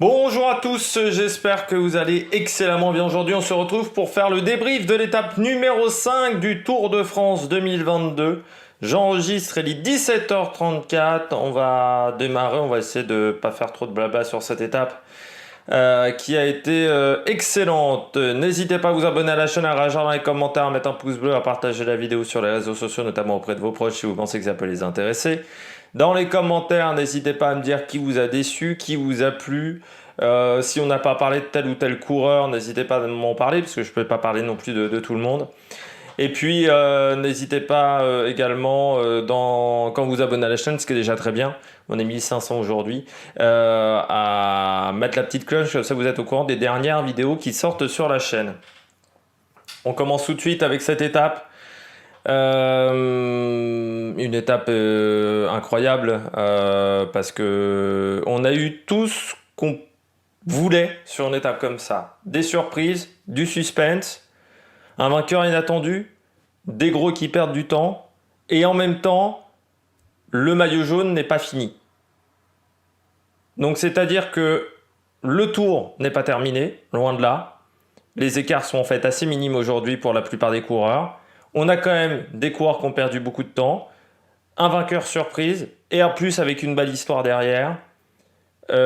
Bonjour à tous, j'espère que vous allez excellemment bien. Aujourd'hui, on se retrouve pour faire le débrief de l'étape numéro 5 du Tour de France 2022. J'enregistre, il est 17h34. On va démarrer, on va essayer de pas faire trop de blabla sur cette étape qui a été excellente. N'hésitez pas à vous abonner à la chaîne, à réagir dans les commentaires, à mettre un pouce bleu, à partager la vidéo sur les réseaux sociaux, notamment auprès de vos proches si vous pensez que ça peut les intéresser. Dans les commentaires, n'hésitez pas à me dire qui vous a déçu, qui vous a plu. Si on n'a pas parlé de tel ou tel coureur, n'hésitez pas à m'en parler, parce que je ne peux pas parler non plus de tout le monde. Et puis, n'hésitez pas également, quand vous abonnez à la chaîne, ce qui est déjà très bien, on est 1500 aujourd'hui, à mettre la petite cloche, comme ça vous êtes au courant des dernières vidéos qui sortent sur la chaîne. On commence tout de suite avec cette étape. Une étape incroyable parce que on a eu tout ce qu'on voulait sur une étape comme ça. Des surprises, du suspense, un vainqueur inattendu, des gros qui perdent du temps et en même temps le maillot jaune n'est pas fini. Donc c'est-à-dire que le tour n'est pas terminé, loin de là. Les écarts sont en fait assez minimes aujourd'hui pour la plupart des coureurs. On a quand même des coureurs qui ont perdu beaucoup de temps, un vainqueur surprise, et en plus avec une belle histoire derrière. Van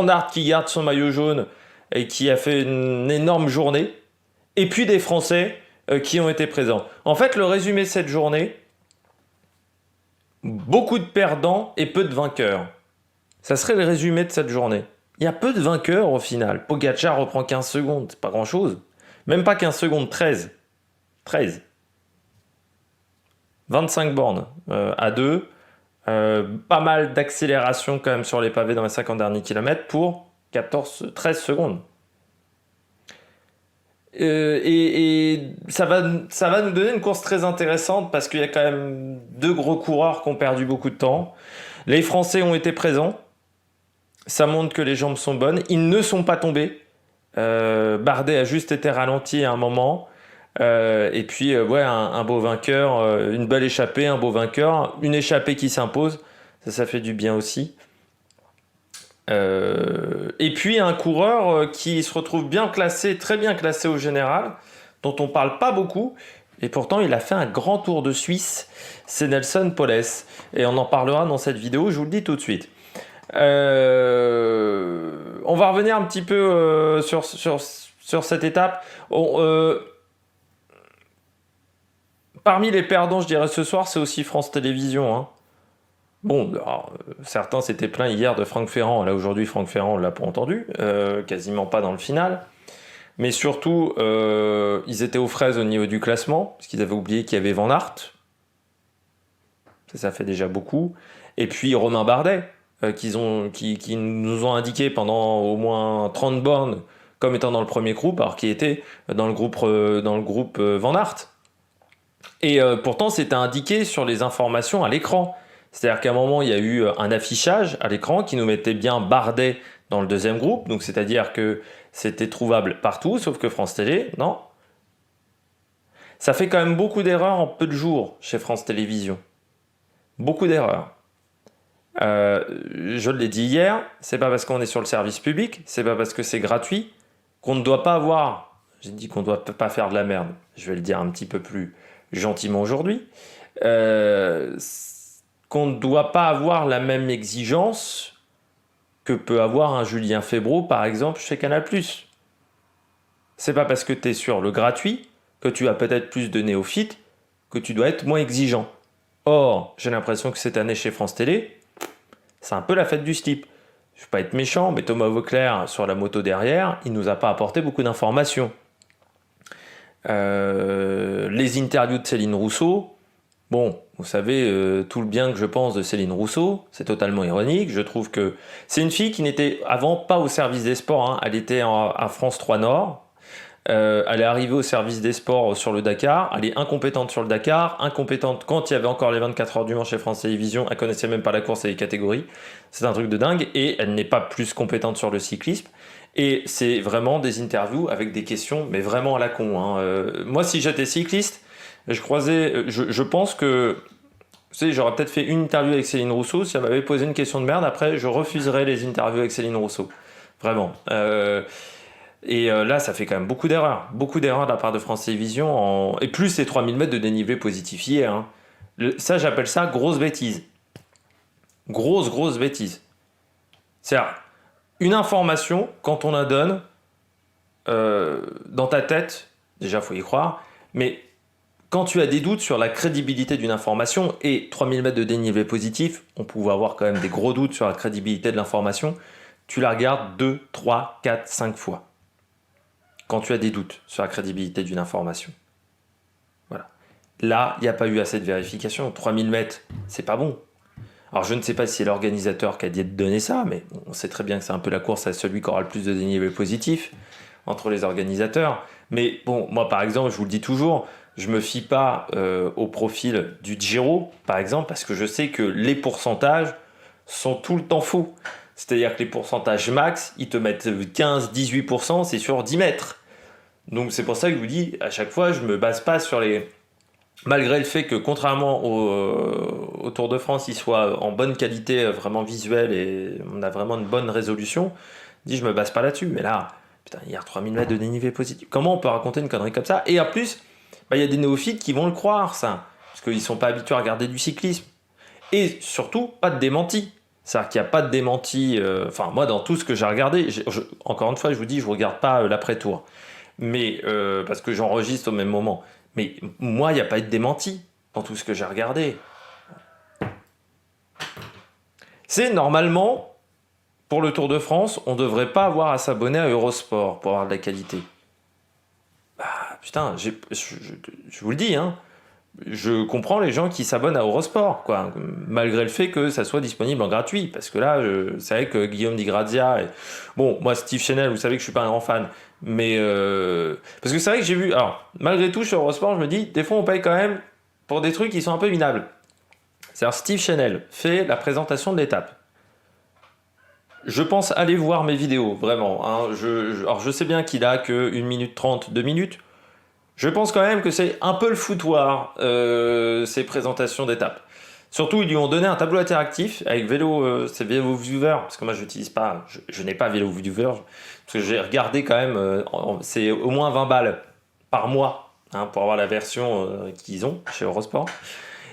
Aert qui garde son maillot jaune et qui a fait une énorme journée. Et puis des Français qui ont été présents. En fait, le résumé de cette journée, beaucoup de perdants et peu de vainqueurs. Ça serait le résumé de cette journée. Il y a peu de vainqueurs au final. Pogacar reprend 15 secondes, c'est pas grand-chose. Même pas 15 secondes, 13. 13. 25 bornes à 2. Pas mal d'accélération quand même sur les pavés dans les 50 derniers kilomètres pour 13 secondes. Et ça va nous donner une course très intéressante parce qu'il y a quand même deux gros coureurs qui ont perdu beaucoup de temps. Les Français ont été présents. Ça montre que les jambes sont bonnes. Ils ne sont pas tombés. Bardet a juste été ralenti à un moment. Et puis, ouais, un beau vainqueur, une belle échappée, un beau vainqueur, une échappée qui s'impose. Ça fait du bien aussi. Et puis, un coureur qui se retrouve bien classé, très bien classé au général, dont on parle pas beaucoup. Et pourtant, il a fait un grand tour de Suisse. C'est Nelson Poles. Et on en parlera dans cette vidéo, je vous le dis tout de suite. On va revenir un petit peu sur cette étape. Parmi les perdants, je dirais ce soir, c'est aussi France Télévisions. Hein. Bon, alors, certains s'étaient plaints hier de Franck Ferrand. Là, aujourd'hui, Franck Ferrand, on ne l'a pas entendu. Quasiment pas dans le final. Mais surtout, ils étaient aux fraises au niveau du classement, parce qu'ils avaient oublié qu'il y avait Van Aert. Ça fait déjà beaucoup. Et puis Romain Bardet, qui nous ont indiqué pendant au moins 30 bornes comme étant dans le premier groupe, alors qu'il était dans le groupe Van Aert. Et pourtant, c'était indiqué sur les informations à l'écran. C'est-à-dire qu'à un moment, il y a eu un affichage à l'écran qui nous mettait bien Bardet dans le deuxième groupe. Donc, c'est-à-dire que c'était trouvable partout, sauf que France Télé, non. Ça fait quand même beaucoup d'erreurs en peu de jours chez France Télévisions. Beaucoup d'erreurs. Je l'ai dit hier, c'est pas parce qu'on est sur le service public, c'est pas parce que c'est gratuit qu'on ne doit pas avoir. J'ai dit qu'on ne doit pas faire de la merde. Je vais le dire un petit peu plus gentiment aujourd'hui. Qu'on ne doit pas avoir la même exigence que peut avoir un Julien Febvre, par exemple, chez Canal+. C'est pas parce que tu es sur le gratuit que tu as peut-être plus de néophytes que tu dois être moins exigeant. Or, j'ai l'impression que cette année chez France Télé, c'est un peu la fête du slip. Je ne veux pas être méchant, mais Thomas Vauclair, sur la moto derrière, il ne nous a pas apporté beaucoup d'informations. Les interviews de Céline Rousseau, bon, vous savez tout le bien que je pense de Céline Rousseau, c'est totalement ironique. Je trouve que c'est une fille qui n'était avant pas au service des sports, hein. Elle était à France 3 Nord. Elle est arrivée au service des sports sur le Dakar. Elle est incompétente sur le Dakar, incompétente quand il y avait encore les 24 heures du Mans chez France Télévisions. Elle connaissait même pas la course et les catégories. C'est un truc de dingue. Et elle n'est pas plus compétente sur le cyclisme. Et c'est vraiment des interviews avec des questions, mais vraiment à la con. Hein. Moi, si j'étais cycliste, je pense que savez, j'aurais peut-être fait une interview avec Céline Rousseau. Si elle m'avait posé une question de merde, après, je refuserais les interviews avec Céline Rousseau. Vraiment. Là, ça fait quand même beaucoup d'erreurs. Beaucoup d'erreurs de la part de France Télévisions. Et plus les 3000 mètres de dénivelé positif hier. Hein. Ça, j'appelle ça grosse bêtise. Grosse bêtise. C'est-à-dire, une information, quand on la donne, dans ta tête, déjà, faut y croire, mais quand tu as des doutes sur la crédibilité d'une information, et 3000 mètres de dénivelé positif, on pouvait avoir quand même des gros doutes sur la crédibilité de l'information, tu la regardes 2, 3, 4, 5 fois. Quand tu as des doutes sur la crédibilité d'une information. Voilà. Là, il n'y a pas eu assez de vérification. 3000 mètres, c'est pas bon. Alors, je ne sais pas si c'est l'organisateur qui a dit de donner ça, mais on sait très bien que c'est un peu la course à celui qui aura le plus de dénivelé positif entre les organisateurs. Mais bon, moi, par exemple, je vous le dis toujours, je ne me fie pas au profil du Giro, par exemple, parce que je sais que les pourcentages sont tout le temps faux. C'est-à-dire que les pourcentages max, ils te mettent 15-18%, c'est sur 10 mètres. Donc c'est pour ça que je vous dis, à chaque fois, je ne me base pas sur les... Malgré le fait que, contrairement au Tour de France, il soit en bonne qualité vraiment visuelle et on a vraiment une bonne résolution, je ne me base pas là-dessus. Mais là, putain, il y a 3000 mètres de dénivelé positif. Comment on peut raconter une connerie comme ça? Et en plus, il y a des néophytes qui vont le croire, ça. Parce qu'ils ne sont pas habitués à regarder du cyclisme. Et surtout, pas de démenti. C'est-à-dire qu'il n'y a pas de démenti. Enfin, moi, dans tout ce que j'ai regardé, encore une fois, je vous dis, je ne regarde pas l'après-tour. Mais parce que j'enregistre au même moment. Mais moi, il n'y a pas eu de démenti dans tout ce que j'ai regardé. C'est normalement, pour le Tour de France, on ne devrait pas avoir à s'abonner à Eurosport pour avoir de la qualité. Bah, putain, je vous le dis, hein. Je comprends les gens qui s'abonnent à Eurosport, quoi, malgré le fait que ça soit disponible en gratuit, parce que là, c'est vrai que Guillaume Di Grazia, bon, moi Steve Chenel, vous savez que je suis pas un grand fan, mais parce que c'est vrai que j'ai vu, alors malgré tout sur Eurosport, je me dis, des fois on paye quand même pour des trucs qui sont un peu minables. C'est-à-dire Steve Chenel fait la présentation de l'étape. Je pense aller voir mes vidéos, vraiment. Hein. Alors je sais bien qu'il a que 1 minute 30, 2 minutes. Je pense quand même que c'est un peu le foutoir, ces présentations d'étapes. Surtout, ils lui ont donné un tableau interactif avec c'est Vélo Viewer, parce que moi, je n'utilise pas, je n'ai pas Vélo Viewer, parce que j'ai regardé quand même, c'est au moins 20 balles par mois, hein, pour avoir la version qu'ils ont chez Eurosport.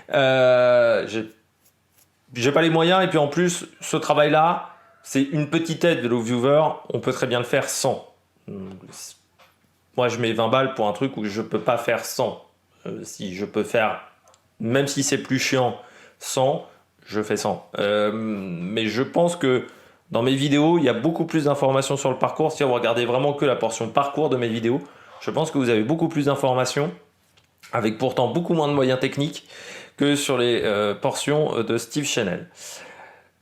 J'ai pas les moyens, et puis en plus, ce travail-là, c'est une petite aide Vélo Viewer, on peut très bien le faire sans. Moi, je mets 20 balles pour un truc où je peux pas faire 100. Si je peux faire, même si c'est plus chiant, 100, je fais 100. Mais je pense que dans mes vidéos, il y a beaucoup plus d'informations sur le parcours. Si vous regardez vraiment que la portion parcours de mes vidéos, je pense que vous avez beaucoup plus d'informations, avec pourtant beaucoup moins de moyens techniques que sur les portions de Steve Chenel.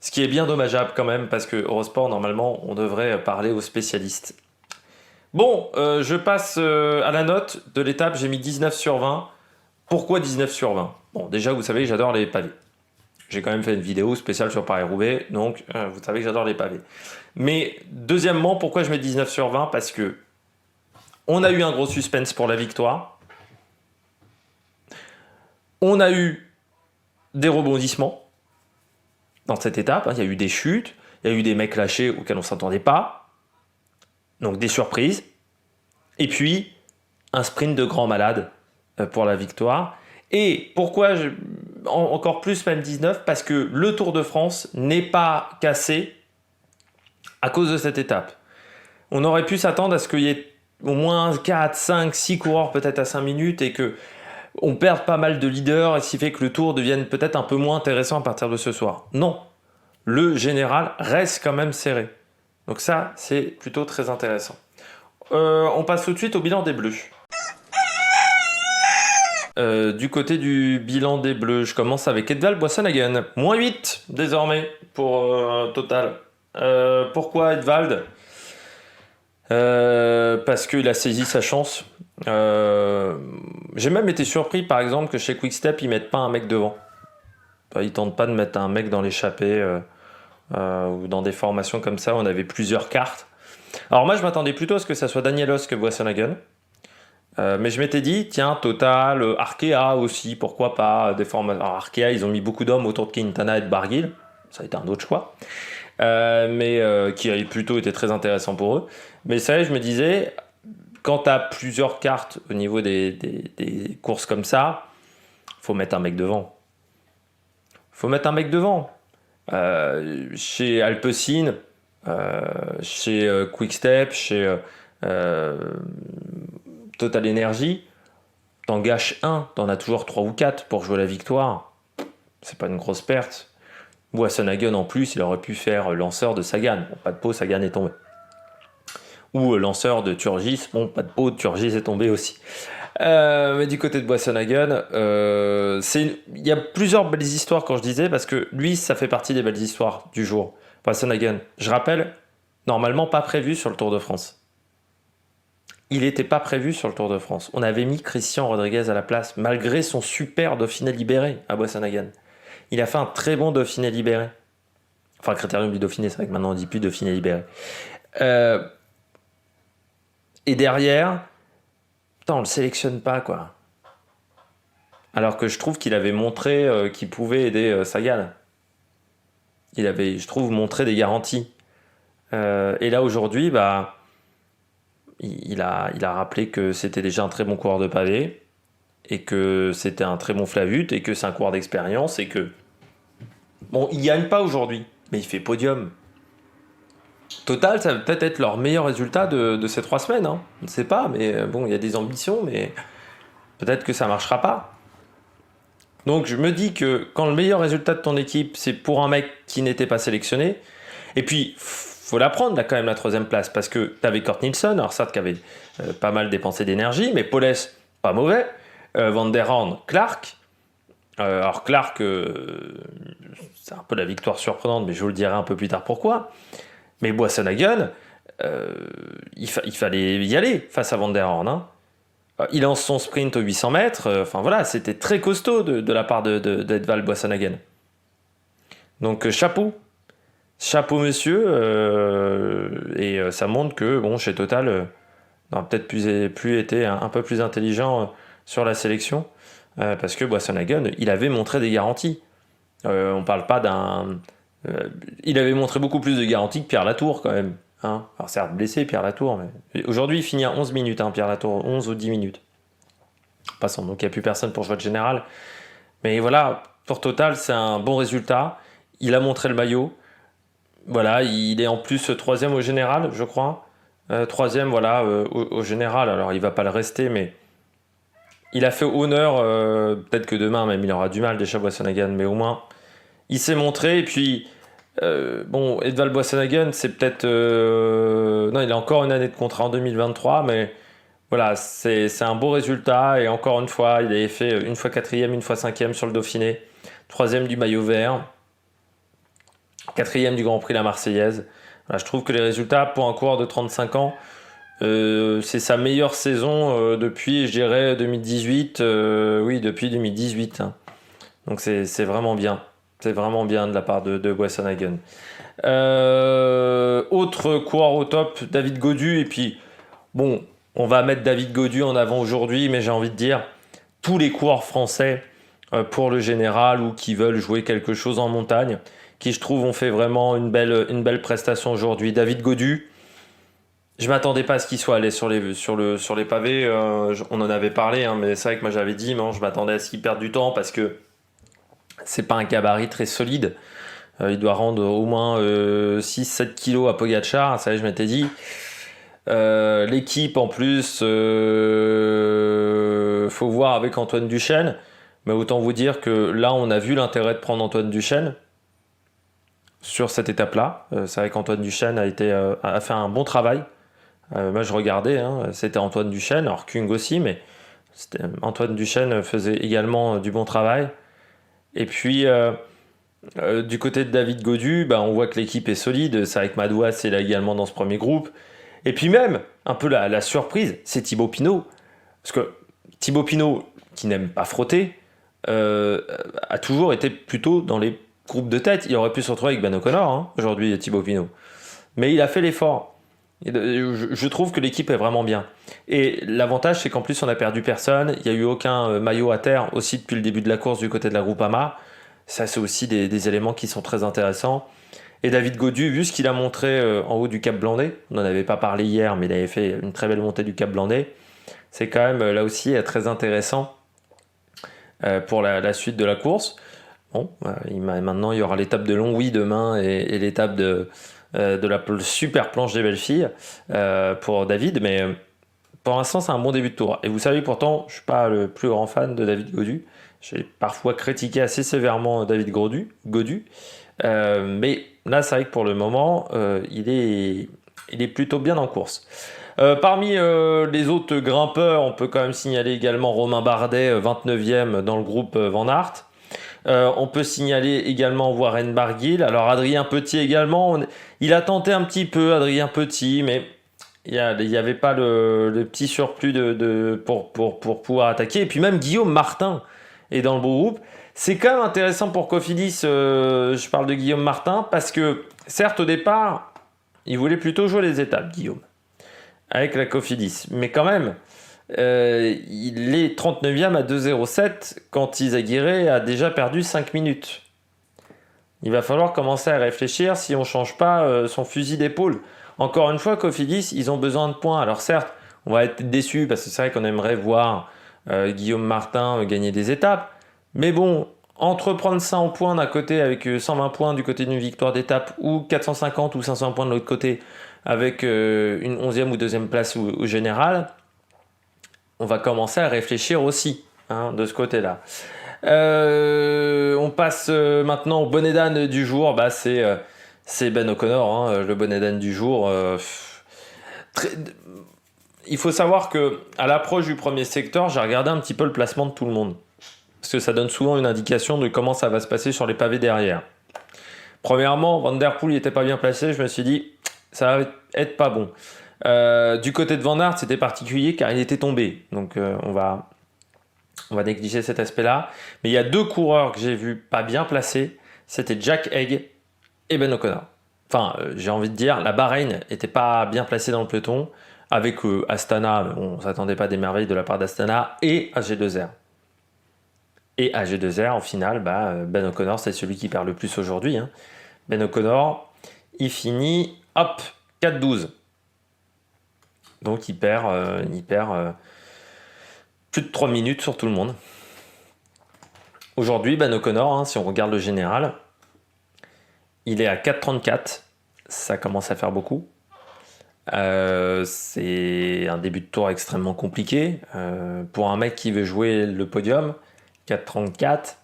Ce qui est bien dommageable quand même, parce que Eurosport, normalement, on devrait parler aux spécialistes. Bon, je passe à la note de l'étape, j'ai mis 19 sur 20. Pourquoi 19 sur 20? Bon, déjà, vous savez que j'adore les pavés. J'ai quand même fait une vidéo spéciale sur Paris-Roubaix, donc vous savez que j'adore les pavés. Mais deuxièmement, pourquoi je mets 19 sur 20? Parce que on a eu un gros suspense pour la victoire. On a eu des rebondissements dans cette étape. Il y a eu des chutes, il y a eu des mecs lâchés auxquels on ne s'attendait pas. Donc des surprises. Et puis, un sprint de grand malade pour la victoire. Et pourquoi encore plus même 19? Parce que le Tour de France n'est pas cassé à cause de cette étape. On aurait pu s'attendre à ce qu'il y ait au moins 4, 5, 6 coureurs peut-être à 5 minutes et qu'on perde pas mal de leaders, et ce qui fait que le Tour devienne peut-être un peu moins intéressant à partir de ce soir. Non, le général reste quand même serré. Donc ça, c'est plutôt très intéressant. On passe tout de suite au bilan des Bleus. Du côté du bilan des Bleus, je commence avec Edvald Boasson-Hagen. Moins 8 désormais pour total. Pourquoi Edvald? Parce qu'il a saisi sa chance. J'ai même été surpris par exemple que chez Quick-Step ils mettent pas un mec devant. Ils tentent pas de mettre un mec dans l'échappée ou dans des formations comme ça. On avait plusieurs cartes. Alors moi je m'attendais plutôt à ce que ça soit Danielos que Boasson-Hagen. Mais je m'étais dit, tiens, Total, Arkea aussi, pourquoi pas, des formations. Alors, Arkea, ils ont mis beaucoup d'hommes autour de Quintana et de Barguil, ça a été un autre choix, mais qui a plutôt été très intéressant pour eux. Mais ça, je me disais, quand tu as plusieurs cartes au niveau des courses comme ça, faut mettre un mec devant. Faut mettre un mec devant. Chez Alpecin, chez Quickstep, chez Total Energy, t'en gâches un, t'en as toujours 3 ou 4 pour jouer la victoire. C'est pas une grosse perte. Boasson-Hagen en plus, il aurait pu faire lanceur de Sagan. Bon, pas de peau, Sagan est tombé. Ou lanceur de Turgis, bon, pas de peau, Turgis est tombé aussi. Mais du côté de Boasson-Hagen, il y a plusieurs belles histoires quand je disais, parce que lui, ça fait partie des belles histoires du jour. Boasson-Hagen, je rappelle, normalement pas prévu sur le Tour de France. Il n'était pas prévu sur le Tour de France. On avait mis Christian Rodriguez à la place, malgré son super Dauphiné libéré à Boasson-Hagen. Il a fait un très bon Dauphiné libéré. Enfin, Critérium du Dauphiné, c'est vrai que maintenant on dit plus Dauphiné libéré. Et derrière, putain, on le sélectionne pas, quoi. Alors que je trouve qu'il avait montré qu'il pouvait aider Sagan. Il avait, je trouve, montré des garanties. Et là, aujourd'hui, bah, il a rappelé que c'était déjà un très bon coureur de pavé, et que c'était un très bon Flavut, et que c'est un coureur d'expérience, et que... Bon, il gagne pas aujourd'hui, mais il fait podium. Total, ça va peut-être être leur meilleur résultat de ces 3 semaines. Hein. On ne sait pas, mais bon, il y a des ambitions, mais peut-être que ça ne marchera pas. Donc je me dis que quand le meilleur résultat de ton équipe, c'est pour un mec qui n'était pas sélectionné, et puis faut la prendre là quand même la 3e place, parce que tu avais Kurt Nielsen, alors certes qui avait pas mal dépensé d'énergie, mais Powless, pas mauvais, Van der Horn, Clark. Alors Clark, c'est un peu la victoire surprenante, mais je vous le dirai un peu plus tard pourquoi. Mais Boasson-Hagen, il fallait y aller face à Van der Horn. Hein. Il lance son sprint aux 800 mètres. Enfin voilà, c'était très costaud de la part d'Edvald Boasson-Hagen. Donc chapeau. Chapeau monsieur. Et ça montre que bon, chez Total, on a peut-être plus été un peu plus intelligent sur la sélection. Parce que Boasson-Hagen, il avait montré des garanties. On parle pas d'un... il avait montré beaucoup plus de garanties que Pierre Latour quand même. Hein. Alors certes blessé Pierre Latour, mais aujourd'hui il finit à 11 minutes, hein, Pierre Latour, 11 ou 10 minutes. Passons, donc il n'y a plus personne pour jouer de général. Mais voilà, pour Total, c'est un bon résultat. Il a montré le maillot. Voilà, il est en plus 3e au général, je crois. 3e, voilà, au général. Alors il va pas le rester, mais il a fait honneur. Peut-être que demain même il aura du mal déjà Boasson-Hagen, mais au moins il s'est montré. Et puis bon, Edvald Boasson-Hagen, c'est peut-être... non, il a encore une année de contrat en 2023, mais voilà, c'est un beau résultat. Et encore une fois, il avait fait une fois 4e, une fois 5e sur le Dauphiné, 3e du maillot vert, 4e du Grand Prix La Marseillaise. Voilà, je trouve que les résultats pour un coureur de 35 ans, c'est sa meilleure saison depuis, je dirais, 2018. Oui, depuis 2018. Hein. Donc c'est vraiment bien. C'est vraiment bien de la part de Boasson-Hagen. Autre coureur au top, David Gaudu. Et puis, bon, on va mettre David Gaudu en avant aujourd'hui, mais j'ai envie de dire, tous les coureurs français pour le général ou qui veulent jouer quelque chose en montagne, qui je trouve ont fait vraiment une belle prestation aujourd'hui. David Gaudu, je m'attendais pas à ce qu'il soit allé sur les pavés. On en avait parlé, hein, mais c'est vrai que moi j'avais dit, je m'attendais à ce qu'il perde du temps parce que c'est pas un gabarit très solide. Il doit rendre au moins 6-7 kilos à Pogacar. Ça, je m'étais dit. L'équipe en plus, faut voir avec Antoine Duchesne. Mais autant vous dire que là, on a vu l'intérêt de prendre Antoine Duchesne sur cette étape-là. C'est vrai qu'Antoine Duchesne a fait un bon travail. Moi, je regardais, hein, c'était Antoine Duchesne, alors Kung aussi, mais Antoine Duchesne faisait également du bon travail. Et puis, du côté de David Gaudu, on voit que l'équipe est solide. C'est avec Madouas, c'est là également dans ce premier groupe. Et puis même, un peu la surprise, c'est Thibaut Pinot. Parce que Thibaut Pinot, qui n'aime pas frotter, a toujours été plutôt dans les groupes de tête. Il aurait pu se retrouver avec Ben O'Connor, hein, aujourd'hui, Thibaut Pinot. Mais il a fait l'effort. Je trouve que l'équipe est vraiment bien. Et l'avantage, c'est qu'en plus, on n'a perdu personne. Il n'y a eu aucun maillot à terre aussi depuis le début de la course du côté de la Groupama. Ça, c'est aussi des éléments qui sont très intéressants. Et David Gaudu, vu ce qu'il a montré en haut du Cap Blandé, on n'en avait pas parlé hier, mais il avait fait une très belle montée du Cap Blandé. C'est quand même là aussi très intéressant pour la suite de la course. Bon, maintenant il y aura l'étape de Longwy demain et l'étape de la super planche des belles filles pour David, mais pour l'instant c'est un bon début de tour. Et vous savez pourtant, je suis pas le plus grand fan de David Gaudu. J'ai parfois critiqué assez sévèrement David Gaudu, mais là c'est vrai que pour le moment il est plutôt bien en course. Parmi les autres grimpeurs, on peut quand même signaler également Romain Bardet, 29e dans le groupe Van Aert. On peut signaler également Warren Barguil. Alors Adrien Petit également, il a tenté un petit peu, Adrien Petit, mais il n'y avait pas le petit surplus pour pouvoir attaquer. Et puis même Guillaume Martin est dans le beau groupe. C'est quand même intéressant pour Cofidis, je parle de Guillaume Martin, parce que certes au départ, il voulait plutôt jouer les étapes, Guillaume, avec la Cofidis. Mais quand même, il est 39e à 2,07 quand Izagirre a déjà perdu 5 minutes. Il va falloir commencer à réfléchir si on ne change pas son fusil d'épaule. Encore une fois, Cofidis, ils ont besoin de points. Alors certes, on va être déçus parce que c'est vrai qu'on aimerait voir Guillaume Martin gagner des étapes. Mais bon, entreprendre ça en points d'un côté avec 120 points du côté d'une victoire d'étape ou 450 ou 500 points de l'autre côté avec une 11e ou 2e place au général, on va commencer à réfléchir aussi de ce côté-là. On passe maintenant au bonnet d'âne du jour. C'est Ben O'Connor, le bonnet d'âne du jour. Il faut savoir que à l'approche du premier secteur, j'ai regardé un petit peu le placement de tout le monde. Parce que ça donne souvent une indication de comment ça va se passer sur les pavés derrière. Premièrement, Van Der Poel n'était pas bien placé. Je me suis dit, ça va être pas bon. Du côté de Van Aert, c'était particulier car il était tombé. Donc on va négliger cet aspect-là. Mais il y a deux coureurs que j'ai vus pas bien placés. C'était Jack Haig et Ben O'Connor. Enfin, j'ai envie de dire, la Bahreïn n'était pas bien placée dans le peloton. Avec Astana, on ne s'attendait pas à des merveilles de la part d'Astana et AG2R. Et AG2R, en finale, Ben O'Connor, c'est celui qui perd le plus aujourd'hui. Ben O'Connor, il finit, 4-12. Donc il perd plus de 3 minutes sur tout le monde. Aujourd'hui, Ben O'Connor, si on regarde le général, il est à 4,34. Ça commence à faire beaucoup. C'est un début de tour extrêmement compliqué. Pour un mec qui veut jouer le podium, 4,34,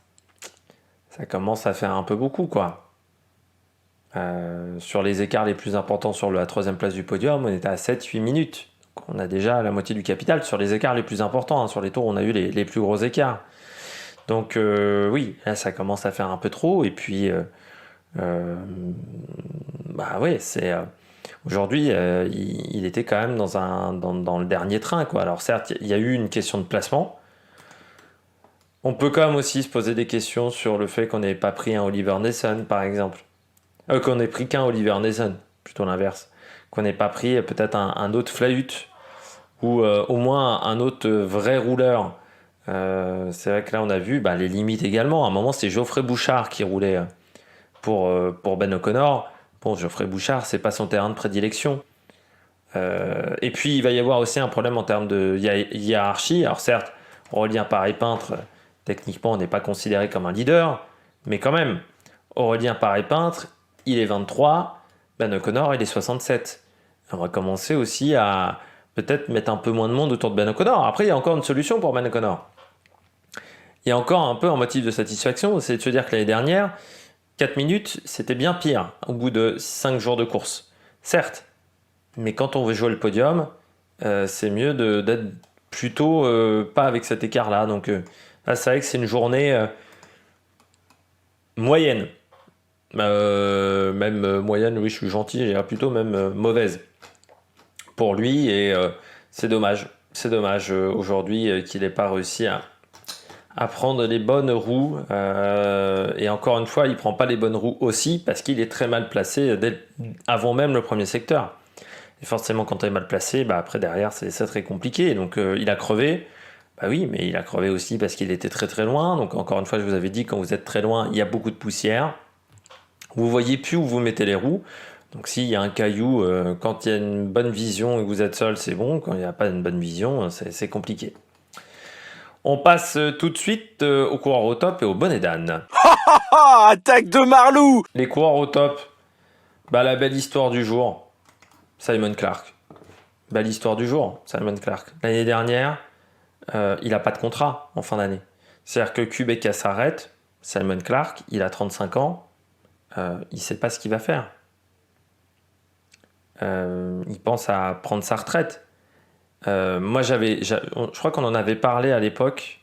ça commence à faire un peu beaucoup, quoi. Sur les écarts les plus importants sur la 3e place du podium, on était à 7-8 minutes. Donc on a déjà la moitié du capital sur les écarts les plus importants. Sur les tours, on a eu les plus gros écarts. Donc oui, là ça commence à faire un peu trop. Et puis, c'est... Aujourd'hui, il était quand même dans le dernier train, quoi. Alors certes, il y a eu une question de placement. On peut quand même aussi se poser des questions sur le fait qu'on n'ait pas pris un Oliver Naesen, par exemple. Qu'on n'ait pris qu'un Oliver Naesen, plutôt l'inverse. Qu'on n'ait pas pris peut-être un autre Flahut, ou au moins un autre vrai rouleur. C'est vrai que là, on a vu les limites également. À un moment, c'était Geoffrey Bouchard qui roulait pour Ben O'Connor. Bon, Geoffrey Bouchard, c'est pas son terrain de prédilection. Et puis, il va y avoir aussi un problème en termes de hiérarchie. Alors certes, Aurélien Paré-Peintre, techniquement, on n'est pas considéré comme un leader, mais quand même, Aurélien Paré-Peintre, il est 23, Ben O'Connor, il est 67. On va commencer aussi à peut-être mettre un peu moins de monde autour de Ben O'Connor. Après, il y a encore une solution pour Ben O'Connor. Il y a encore un peu un motif de satisfaction, c'est de se dire que l'année dernière, 4 minutes, c'était bien pire au bout de 5 jours de course. Certes, mais quand on veut jouer le podium, c'est mieux d'être plutôt pas avec cet écart-là. Donc là, c'est vrai que c'est une journée moyenne. Même moyenne, oui, je suis gentil, j'ai plutôt même mauvaise pour lui. Et c'est dommage. C'est dommage aujourd'hui qu'il n'ait pas réussi à prendre les bonnes roues. Et encore une fois, il ne prend pas les bonnes roues aussi parce qu'il est très mal placé avant même le premier secteur. Et forcément, quand tu es mal placé, bah après derrière, c'est très compliqué. Donc il a crevé. Bah oui, mais il a crevé aussi parce qu'il était très très loin. Donc encore une fois, je vous avais dit, quand vous êtes très loin, il y a beaucoup de poussière. Vous voyez plus où vous mettez les roues. Donc s'il y a un caillou, quand il y a une bonne vision et que vous êtes seul, c'est bon. Quand il n'y a pas une bonne vision, c'est compliqué. On passe tout de suite aux coureurs au top et au bonnet d'âne. Ah, attaque de Marlou! Les coureurs au top, bah la belle histoire du jour, Simon Clark. Belle histoire du jour, Simon Clark. L'année dernière, il n'a pas de contrat en fin d'année. C'est-à-dire que Qhubeka s'arrête, Simon Clark, il a 35 ans, il ne sait pas ce qu'il va faire. Il pense à prendre sa retraite. Moi, je crois qu'on en avait parlé à l'époque,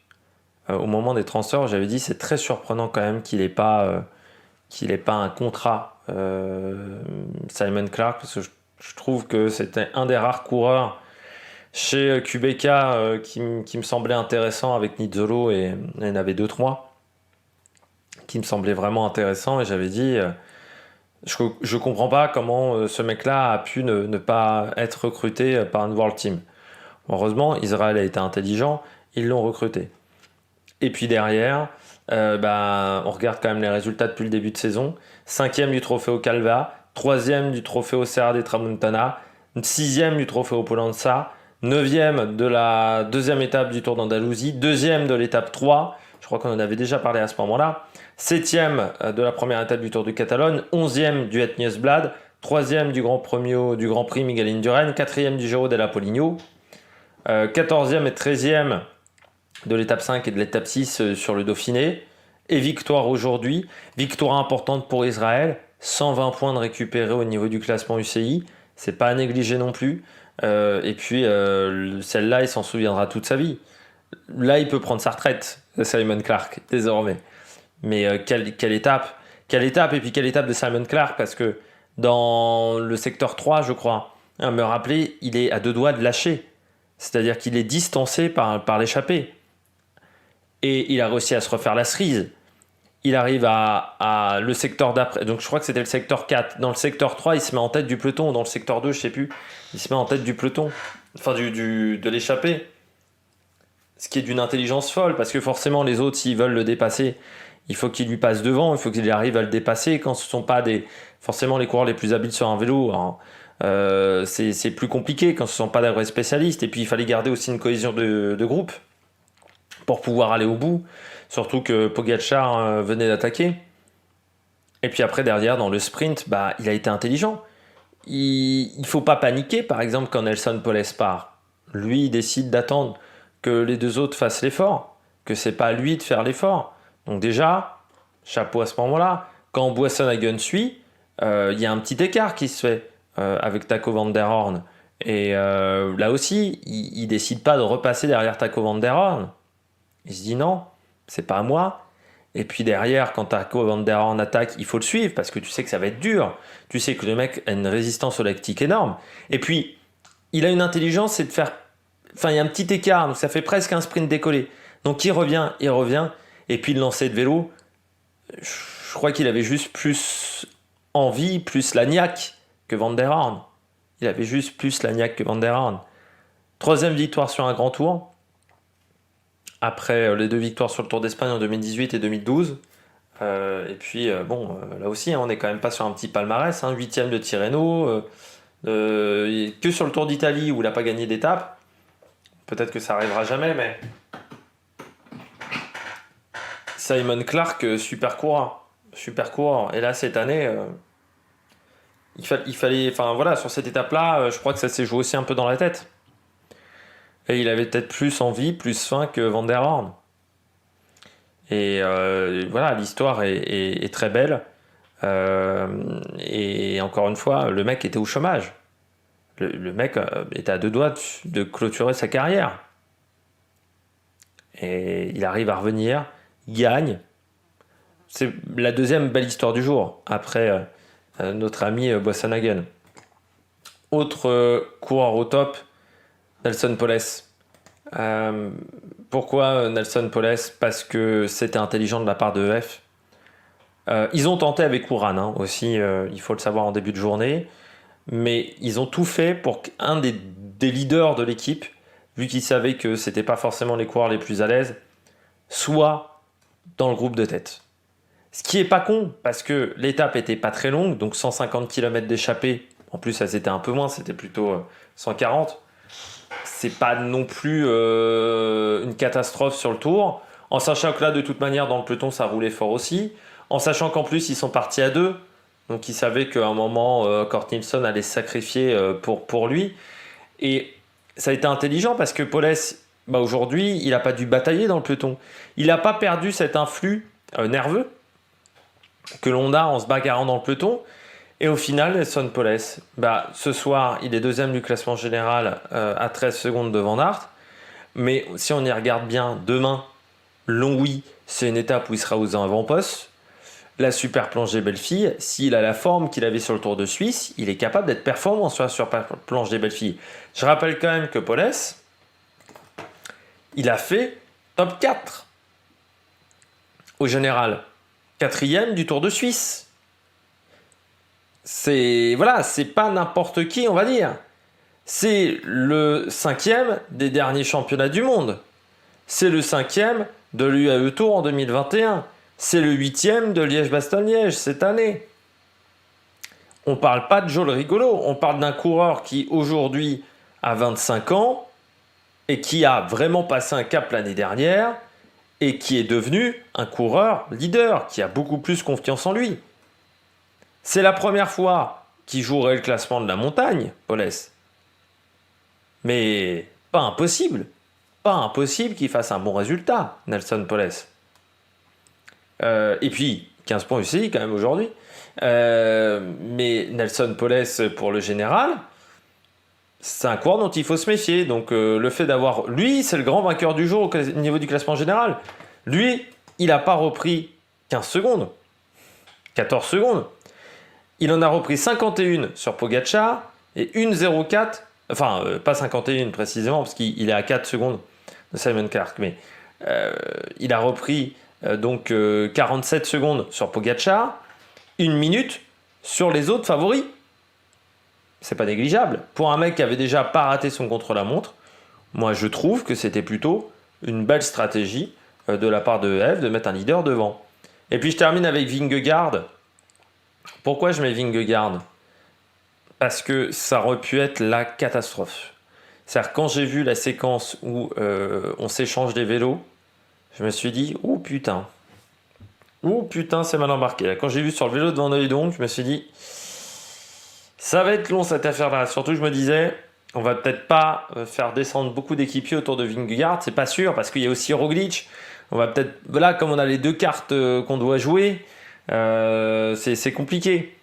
au moment des transferts, j'avais dit c'est très surprenant quand même qu'il n'ait pas un contrat, Simon Clark, parce que je trouve que c'était un des rares coureurs chez Qhubeka qui me semblait intéressant avec Nizzolo, et il y en avait 2-3 qui me semblaient vraiment intéressants, et j'avais dit je comprends pas comment ce mec-là a pu ne pas être recruté par un World Team. Heureusement, Israël a été intelligent, ils l'ont recruté. Et puis derrière, on regarde quand même les résultats depuis le début de saison. 5e du Trofeo Calva, 3e du Trofeo Serra des Tramontana, 6e du Trofeo Pollenza, 9e de la deuxième étape du Tour d'Andalousie, 2e de l'étape 3, je crois qu'on en avait déjà parlé à ce moment-là, 7e de la première étape du Tour de Catalogne, 11e du Het Nieuwsblad, 3e du Grand Prix Miguel Indurain, 4e du Giro della Poligno, 14e et 13e de l'étape 5 et de l'étape 6 sur le Dauphiné, et victoire aujourd'hui, victoire importante pour Israël, 120 points de récupérés au niveau du classement UCI, c'est pas à négliger non plus, et puis celle-là il s'en souviendra toute sa vie. Là il peut prendre sa retraite, Simon Clark, désormais. Mais quelle étape, et puis quelle étape de Simon Clark, parce que dans le secteur 3 je crois, me rappeler, il est à 2 doigts de lâcher, c'est-à-dire qu'il est distancé par l'échappée. Et il a réussi à se refaire la cerise. Il arrive à le secteur d'après. Donc je crois que c'était le secteur 4. Dans le secteur 3, il se met en tête du peloton. Dans le secteur 2, je sais plus. Il se met en tête du peloton. Enfin, de l'échappée. Ce qui est d'une intelligence folle. Parce que forcément, les autres, s'ils veulent le dépasser, il faut qu'il lui passe devant. Il faut qu'il arrive à le dépasser. Quand ce ne sont pas forcément les coureurs les plus habiles sur un vélo, hein, c'est plus compliqué quand ce ne sont pas des vrais spécialistes. Et puis, il fallait garder aussi une cohésion de groupe pour pouvoir aller au bout, surtout que Pogacar venait d'attaquer. Et puis après, derrière, dans le sprint, il a été intelligent. Il ne faut pas paniquer, par exemple, quand Nelson Poles part. Lui, il décide d'attendre que les deux autres fassent l'effort, que c'est pas à lui de faire l'effort. Donc déjà, chapeau à ce moment-là. Quand Boasson-Hagen suit, il y a un petit écart qui se fait avec Taco van der Horn. Et là aussi, il décide pas de repasser derrière Taco van der Horn. Il se dit non, c'est pas à moi. Et puis derrière, quand Taco van der Horn attaque, il faut le suivre parce que tu sais que ça va être dur. Tu sais que le mec a une résistance au lactique énorme. Et puis, il a une intelligence, c'est de faire... Enfin, il y a un petit écart, donc ça fait presque un sprint décollé. Donc il revient. Et puis le lancer de vélo, je crois qu'il avait juste plus envie, plus la niaque que Van der Horn. Il avait juste plus la niaque que Van der Horn. 3e victoire sur un grand tour. Après les 2 victoires sur le Tour d'Espagne en 2018 et 2012. Et puis, là aussi, on n'est quand même pas sur un petit palmarès. 8e de Tirreno. Que sur le Tour d'Italie où il n'a pas gagné d'étape. Peut-être que ça arrivera jamais, mais... Simon Clark, super coureur. Et là, cette année, il fallait... Enfin, voilà, sur cette étape-là, je crois que ça s'est joué aussi un peu dans la tête. Et il avait peut-être plus envie, plus faim que Van der Horn. Et voilà, l'histoire est très belle. Et encore une fois, le mec était au chômage. Le mec était à 2 doigts de clôturer sa carrière. Et il arrive à revenir, il gagne. C'est la 2e belle histoire du jour, après notre ami Boasson-Hagen. Autre coureur au top, Nelson Poles. Pourquoi Nelson Poles? Parce que c'était intelligent de la part de EF. Ils ont tenté avec Uran aussi, il faut le savoir, en début de journée. mais ils ont tout fait pour qu'un des leaders de l'équipe, vu qu'ils savaient que c'était pas forcément les coureurs les plus à l'aise, soit dans le groupe de tête. Ce qui est pas con, parce que l'étape était pas très longue, donc 150 km d'échappée. En plus, ça c'était un peu moins, c'était plutôt 140. C'est pas non plus une catastrophe sur le tour. En sachant que là, de toute manière, dans le peloton, ça roulait fort aussi. En sachant qu'en plus, ils sont partis à deux. Donc, ils savaient qu'à un moment, Kort Nielsen allait se sacrifier pour lui. Et ça a été intelligent parce que Powless, aujourd'hui, il n'a pas dû batailler dans le peloton. Il n'a pas perdu cet influx nerveux que l'on a en se bagarrant dans le peloton. Et au final, Nelson Powless, ce soir, il est deuxième du classement général à 13 secondes de Van Aert. Mais si on y regarde bien, demain, Longwy, c'est une étape où il sera aux avant-postes. La super plongée Bellefille, s'il a la forme qu'il avait sur le Tour de Suisse, il est capable d'être performant sur la super plongée Bellefille. Je rappelle quand même que Powless, il a fait top 4 au général. 4e du Tour de Suisse. C'est pas n'importe qui, on va dire. C'est le 5e des derniers championnats du monde. C'est le 5e de l'UAE Tour en 2021. C'est le 8e de Liège-Bastogne-Liège cette année. On ne parle pas de Joe le rigolo, on parle d'un coureur qui aujourd'hui a 25 ans et qui a vraiment passé un cap l'année dernière et qui est devenu un coureur leader, qui a beaucoup plus confiance en lui. C'est la première fois qu'il jouerait le classement de la montagne, Powless. Mais pas impossible. Pas impossible qu'il fasse un bon résultat, Nelson Powless. Et puis, 15 points UCI quand même aujourd'hui. Mais Nelson Powless, pour le général, c'est un coureur dont il faut se méfier. Donc le fait d'avoir... Lui, c'est le grand vainqueur du jour au niveau du classement général. Lui, il n'a pas repris 15 secondes. 14 secondes. Il en a repris 51 sur Pogacar et 1,04. Enfin, pas 51 précisément, parce qu'il est à 4 secondes de Simon Clark. Mais il a repris 47 secondes sur Pogacar, 1 minute sur les autres favoris. C'est pas négligeable. Pour un mec qui avait déjà pas raté son contre-la-montre, moi je trouve que c'était plutôt une belle stratégie de la part de EF de mettre un leader devant. Et puis je termine avec Vingegaard. Pourquoi je mets Vingegaard ? Parce que ça aurait pu être la catastrophe. C'est-à-dire quand j'ai vu la séquence où on s'échange des vélos, je me suis dit, oh putain, c'est mal embarqué. Là, quand j'ai vu sur le vélo de Van Hooijdonk, je me suis dit, ça va être long cette affaire-là. Surtout, je me disais, on va peut-être pas faire descendre beaucoup d'équipiers autour de Vingegaard. C'est pas sûr, parce qu'il y a aussi Roglic. On va peut-être, là, comme on a les deux cartes qu'on doit jouer, c'est compliqué.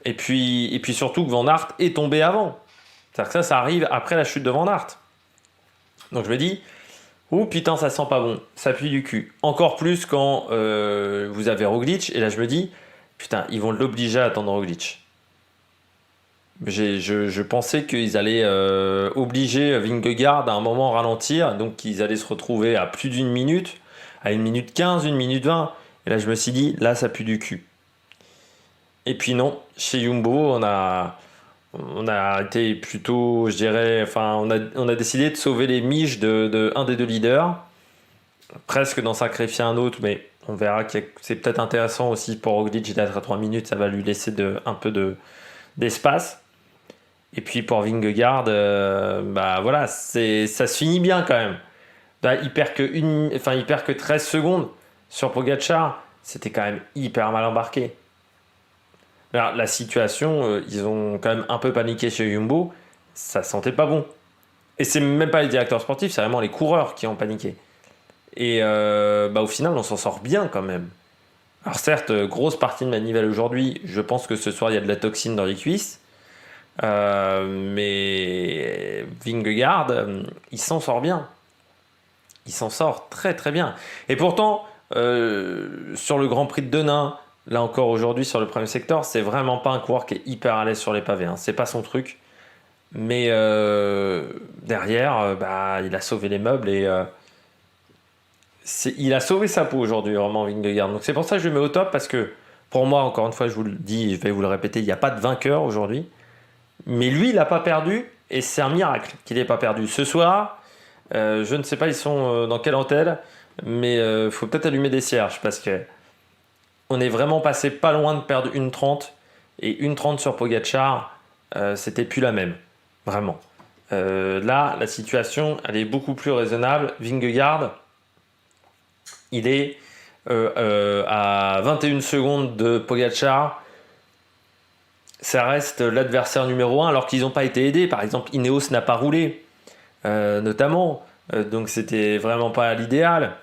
Et puis surtout que Van Aert est tombé avant. C'est-à-dire que ça arrive après la chute de Van Aert. Donc je me dis, oh putain, ça sent pas bon, ça pue du cul. Encore plus quand vous avez Roglic, et là je me dis, putain, ils vont l'obliger à attendre Roglic. Je pensais qu'ils allaient obliger Vingegaard à un moment ralentir, donc qu'ils allaient se retrouver à plus d'1 minute, à 1 minute 15, 1 minute 20. Et là je me suis dit, là ça pue du cul. Et puis non, chez Jumbo, on a été plutôt, je dirais, enfin, on a décidé de sauver les miches de un des deux leaders, presque d'en sacrifier un autre, mais on verra que c'est peut-être intéressant aussi pour Roglic d'être à 3 minutes, ça va lui laisser un peu d'espace. Et puis pour Vingegaard, voilà, ça se finit bien quand même. Il perd que 13 secondes sur Pogacar, c'était quand même hyper mal embarqué. Alors, la situation, ils ont quand même un peu paniqué chez Jumbo, ça sentait pas bon. Et c'est même pas les directeurs sportifs, c'est vraiment les coureurs qui ont paniqué. Et au final, on s'en sort bien quand même. Alors certes, grosse partie de manivelle aujourd'hui, je pense que ce soir il y a de la toxine dans les cuisses. Mais Vingegaard, il s'en sort bien. Il s'en sort très très bien. Et pourtant, sur le Grand Prix de Denain, là encore aujourd'hui sur le premier secteur, c'est vraiment pas un coureur qui est hyper à l'aise sur les pavés. Hein. C'est pas son truc. Mais derrière, il a sauvé les meubles et il a sauvé sa peau aujourd'hui, vraiment, Vingegaard. Donc c'est pour ça que je le mets au top, parce que pour moi, encore une fois, je vous le dis, je vais vous le répéter, il n'y a pas de vainqueur aujourd'hui. Mais lui, il n'a pas perdu, et c'est un miracle qu'il n'ait pas perdu. Ce soir, je ne sais pas, ils sont dans quel hôtel, mais faut peut-être allumer des cierges, parce que on est vraiment passé pas loin de perdre 1,30, et 1,30 sur Pogacar, c'était plus la même, vraiment. Là, la situation, elle est beaucoup plus raisonnable. Vingegaard, il est à 21 secondes de Pogacar. Ça reste l'adversaire numéro 1, alors qu'ils n'ont pas été aidés. Par exemple, Ineos n'a pas roulé, notamment. Donc, c'était vraiment pas l'idéal.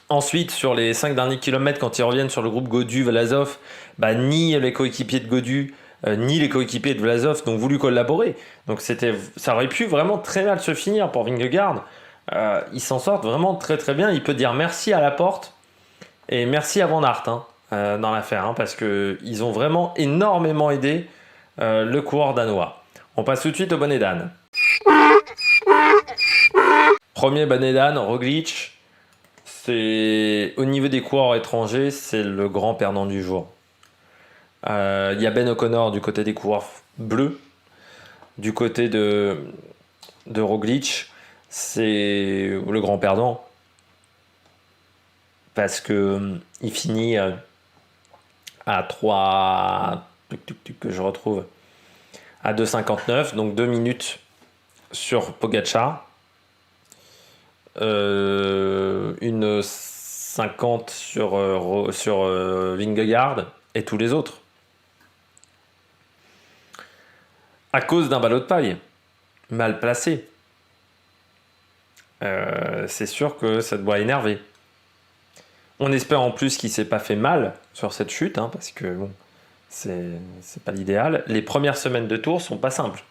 Ensuite, sur les 5 derniers kilomètres, quand ils reviennent sur le groupe Gaudu-Vlasov, ni les coéquipiers de Gaudu, ni les coéquipiers de Vlasov n'ont voulu collaborer. Donc ça aurait pu vraiment très mal se finir pour Vingegaard. Ils s'en sortent vraiment très très bien. Il peut dire merci à Laporte et merci à Van Aert dans l'affaire, parce qu'ils ont vraiment énormément aidé le coureur danois. On passe tout de suite au bonnet d'âne. Premier bonnet d'âne, Roglic. C'est au niveau des coureurs étrangers, c'est le grand perdant du jour. Il y a Ben O'Connor du côté des coureurs bleus. Du côté de Roglic, c'est le grand perdant. Parce que il finit à 3... que je retrouve. À 2,59, donc 2 minutes sur Pogacar. Une 50 sur Vingegaard et tous les autres. À cause d'un ballot de paille mal placé. C'est sûr que ça doit énerver. On espère en plus qu'il ne s'est pas fait mal sur cette chute, parce que bon, c'est pas l'idéal. Les premières semaines de tour sont pas simples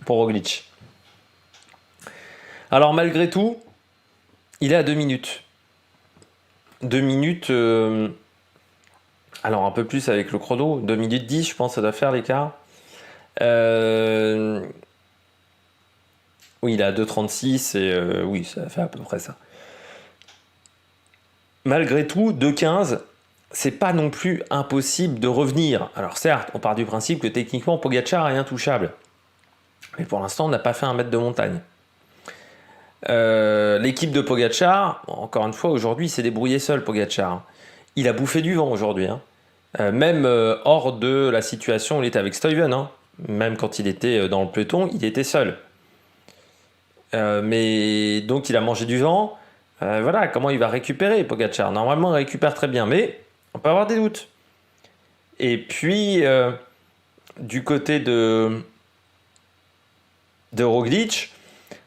pour Roglic. Alors malgré tout, il est à 2 minutes. 2 minutes, alors un peu plus avec le chrono, 2 minutes 10, je pense que ça doit faire l'écart. Oui, il est à 2,36 et oui, ça fait à peu près ça. Malgré tout, 2,15, c'est pas non plus impossible de revenir. Alors certes, on part du principe que techniquement Pogacar est intouchable. Mais pour l'instant, on n'a pas fait un mètre de montagne. L'équipe de Pogacar, encore une fois, aujourd'hui, il s'est débrouillé seul, Pogacar. Il a bouffé du vent aujourd'hui. Même hors de la situation où il était avec Stuyven. Même quand il était dans le peloton, il était seul. Mais donc, il a mangé du vent. Voilà, comment il va récupérer, Pogacar? Normalement, il récupère très bien, mais on peut avoir des doutes. Et puis, du côté de Roglic,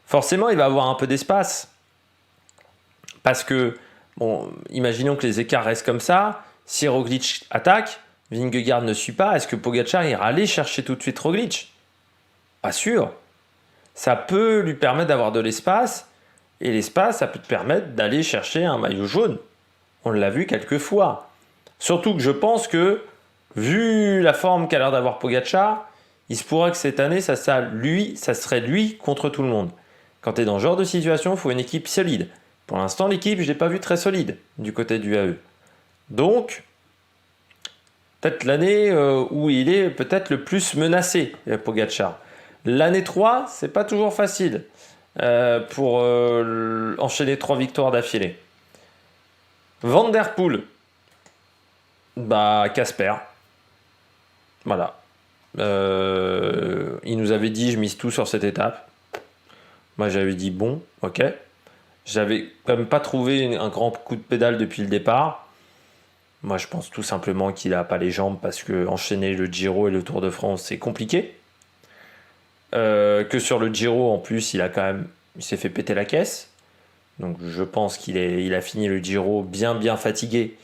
forcément, il va avoir un peu d'espace. Parce que, bon, imaginons que les écarts restent comme ça. Si Roglic attaque, Vingegaard ne suit pas. Est-ce que Pogacar ira aller chercher tout de suite Roglic? Pas sûr. Ça peut lui permettre d'avoir de l'espace. Et l'espace, ça peut te permettre d'aller chercher un maillot jaune. On l'a vu quelques fois. Surtout que je pense que, vu la forme qu'a l'air d'avoir Pogacar, il se pourrait que cette année, ça serait lui contre tout le monde. Quand tu es dans ce genre de situation, il faut une équipe solide. Pour l'instant, l'équipe, je ne l'ai pas vue très solide du côté du AE. Donc, peut-être l'année où il est peut-être le plus menacé, Pogacar. L'année 3, c'est pas toujours facile pour enchaîner 3 victoires d'affilée. Van der Poel, Casper. Voilà. Il nous avait dit, je mise tout sur cette étape. Moi, j'avais dit, bon, ok. J'avais quand même pas trouvé un grand coup de pédale depuis le départ. Moi, je pense tout simplement qu'il n'a pas les jambes parce que enchaîner le Giro et le Tour de France, c'est compliqué. Que sur le Giro, en plus, il s'est fait péter la caisse. Donc, je pense qu'il a fini le Giro bien fatigué.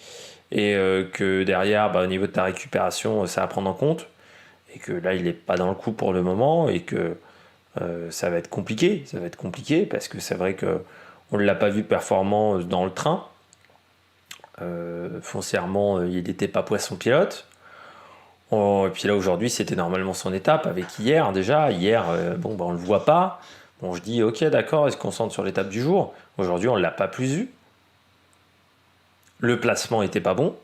Et que derrière, au niveau de ta récupération, ça va prendre en compte. Et que là, il n'est pas dans le coup pour le moment. Et que ça va être compliqué. Ça va être compliqué parce que c'est vrai qu'on ne l'a pas vu performant dans le train. Foncièrement, il n'était pas poisson pilote. Et puis là, aujourd'hui, c'était normalement son étape avec hier. Déjà, hier, on ne le voit pas. Bon, je dis, ok, d'accord, il se concentre sur l'étape du jour. Aujourd'hui, on ne l'a pas plus vu. Le placement n'était pas bon.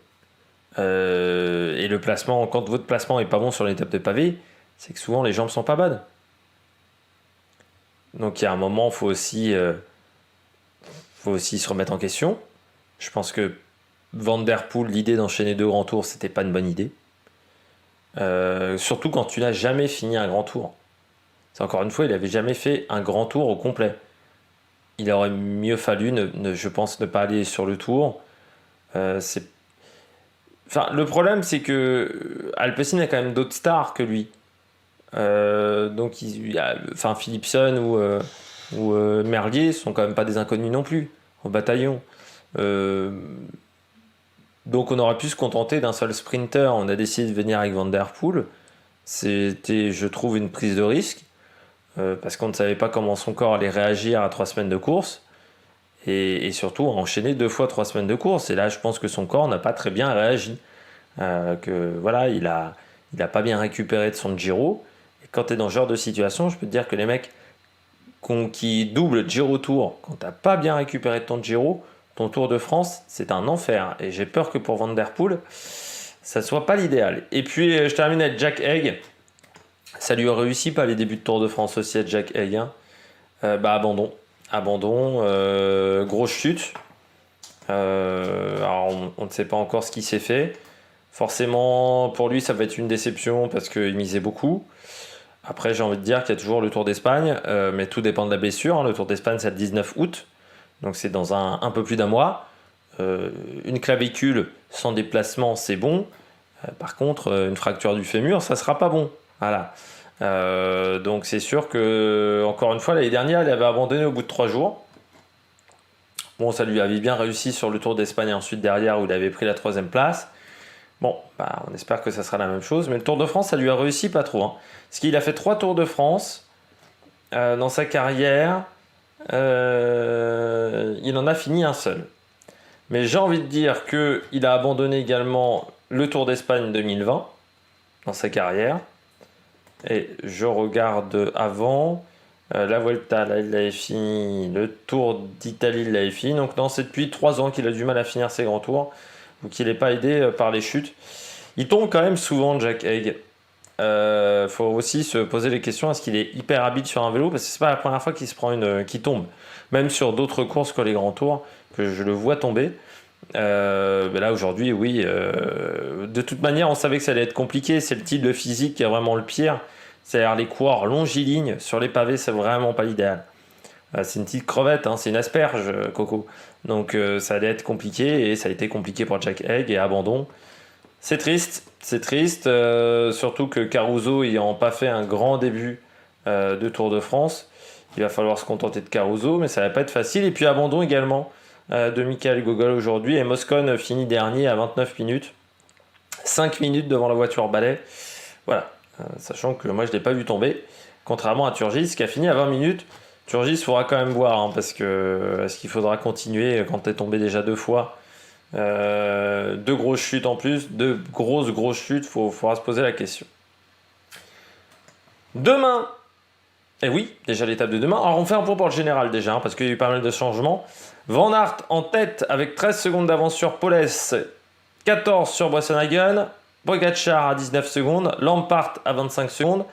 Et le placement, quand votre placement n'est pas bon sur l'étape de pavé, c'est que souvent les jambes sont pas bonnes. Donc il y a un moment, faut aussi se remettre en question. Je pense que Van Der Poel, l'idée d'enchaîner 2 grands tours, c'était pas une bonne idée. Surtout quand tu n'as jamais fini un grand tour. C'est encore une fois, il n'avait jamais fait un grand tour au complet. Il aurait mieux fallu, je pense, ne pas aller sur le tour. Le problème, c'est que Alpecin a quand même d'autres stars que lui. Donc, Philipsen ou Merlier sont quand même pas des inconnus non plus au bataillon. Donc, on aurait pu se contenter d'un seul sprinter. On a décidé de venir avec Van Der Poel. C'était, je trouve, une prise de risque. Parce qu'on ne savait pas comment son corps allait réagir à 3 semaines de course et surtout enchaîner 2 fois 3 semaines de course. Et là, je pense que son corps n'a pas très bien réagi. Il a pas bien récupéré de son Giro. Et quand tu es dans ce genre de situation, je peux te dire que les mecs qui doublent Giro Tour, quand tu n'as pas bien récupéré de ton Giro, ton Tour de France, c'est un enfer. Et j'ai peur que pour Van Der Poel, ça soit pas l'idéal. Et puis, je termine avec Jack Haig. Ça lui a réussi pas les débuts de Tour de France aussi à Jack Haig. Abandon. Grosse chute. Alors on ne sait pas encore ce qui s'est fait. Forcément, pour lui, ça va être une déception parce qu'il misait beaucoup. Après, j'ai envie de dire qu'il y a toujours le Tour d'Espagne, mais tout dépend de la blessure. Le Tour d'Espagne, c'est le 19 août, donc c'est dans un peu plus d'un mois. Une clavicule sans déplacement, c'est bon. Par contre, une fracture du fémur, ça sera pas bon. Voilà. Donc c'est sûr que, encore une fois, l'année dernière, il avait abandonné au bout de 3 jours. Bon, ça lui avait bien réussi sur le Tour d'Espagne et ensuite derrière où il avait pris la 3e place. Bon, on espère que ça sera la même chose. Mais le Tour de France, ça lui a réussi pas trop. Parce qu'il a fait 3 Tours de France dans sa carrière. Il en a fini un seul. Mais j'ai envie de dire qu'il a abandonné également le Tour d'Espagne 2020 dans sa carrière. Et je regarde avant. La Vuelta, là, il l'avait fini. Le Tour d'Italie, il l'avait fini. Donc, non, c'est depuis 3 ans qu'il a du mal à finir ses grands tours. Donc, il n'est pas aidé par les chutes. Il tombe quand même souvent, Jack Haig. Faut aussi se poser les questions. Est-ce qu'il est hyper habile sur un vélo? Parce que c'est pas la première fois qu'il se prend qu'il tombe. Même sur d'autres courses que les grands tours, que je le vois tomber. Mais là, aujourd'hui, oui. De toute manière, on savait que ça allait être compliqué. C'est le type de physique qui est vraiment le pire. C'est-à-dire les coureurs longilignes sur les pavés, c'est vraiment pas l'idéal. C'est une petite crevette, c'est une asperge, Coco. Donc ça allait être compliqué et ça a été compliqué pour Jack Haig et abandon. C'est triste, surtout que Caruso n'ayant pas fait un grand début de Tour de France. Il va falloir se contenter de Caruso, mais ça va pas être facile. Et puis abandon également de Michael Gogol aujourd'hui. Et Moscon finit dernier à 29 minutes. 5 minutes devant la voiture balai. Voilà. Sachant que moi je ne l'ai pas vu tomber, contrairement à Turgis qui a fini à 20 minutes. Turgis, il faudra quand même voir, parce que est-ce qu'il faudra continuer quand tu es tombé déjà 2 fois 2 grosses chutes en plus, 2 grosses chutes, il faudra se poser la question. Demain, et oui, déjà l'étape de demain. Alors on fait un point pour le général déjà, parce qu'il y a eu pas mal de changements. Van Aert en tête avec 13 secondes d'avance sur Powless, 14 sur Boasson-Hagen. Pogacar à 19 secondes, Lampart à 25 secondes,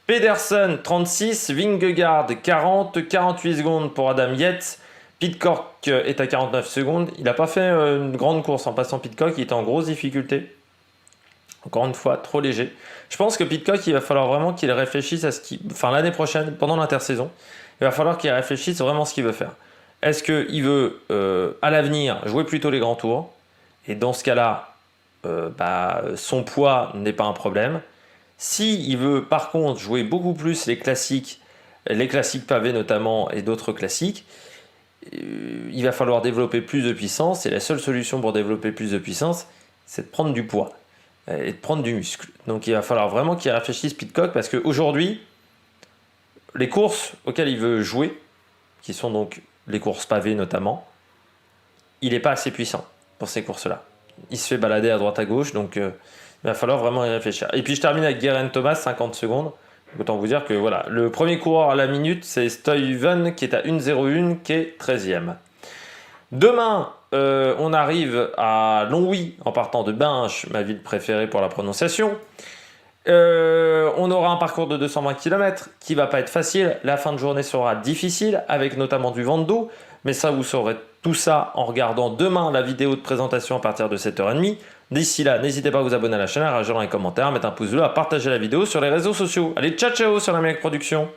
Pedersen 36, Vingegaard 40, 48 secondes pour Adam Yates, Pidcock est à 49 secondes. Il n'a pas fait une grande course en passant Pidcock, il était en grosse difficulté. Encore une fois, trop léger. Je pense que Pidcock, il va falloir vraiment qu'il réfléchisse à ce qu'il... Enfin, l'année prochaine, pendant l'intersaison, il va falloir qu'il réfléchisse vraiment à ce qu'il veut faire. Est-ce qu'il veut, à l'avenir, jouer plutôt les grands tours? Et dans ce cas-là, son poids n'est pas un problème. Si il veut par contre jouer beaucoup plus les classiques pavés notamment et d'autres classiques, il va falloir développer plus de puissance et la seule solution pour développer plus de puissance, c'est de prendre du poids et de prendre du muscle. Donc il va falloir vraiment qu'il réfléchisse Pidcock parce qu'aujourd'hui, les courses auxquelles il veut jouer, qui sont donc les courses pavées notamment, il n'est pas assez puissant pour ces courses-là. Il se fait balader à droite à gauche, donc il va falloir vraiment y réfléchir. Et puis je termine avec Geraint Thomas, 50 secondes. Autant vous dire que voilà, le premier coureur à la minute, c'est Stuyven qui est à 1,01, qui est 13e. Demain, on arrive à Longwy en partant de Binche, ma ville préférée pour la prononciation. On aura un parcours de 220 km qui va pas être facile. La fin de journée sera difficile, avec notamment du vent de dos. Mais ça, vous saurez tout ça en regardant demain la vidéo de présentation à partir de 7h30. D'ici là, n'hésitez pas à vous abonner à la chaîne, à réagir dans les commentaires, à mettre un pouce bleu, à partager la vidéo sur les réseaux sociaux. Allez, ciao ciao sur la Mec Production.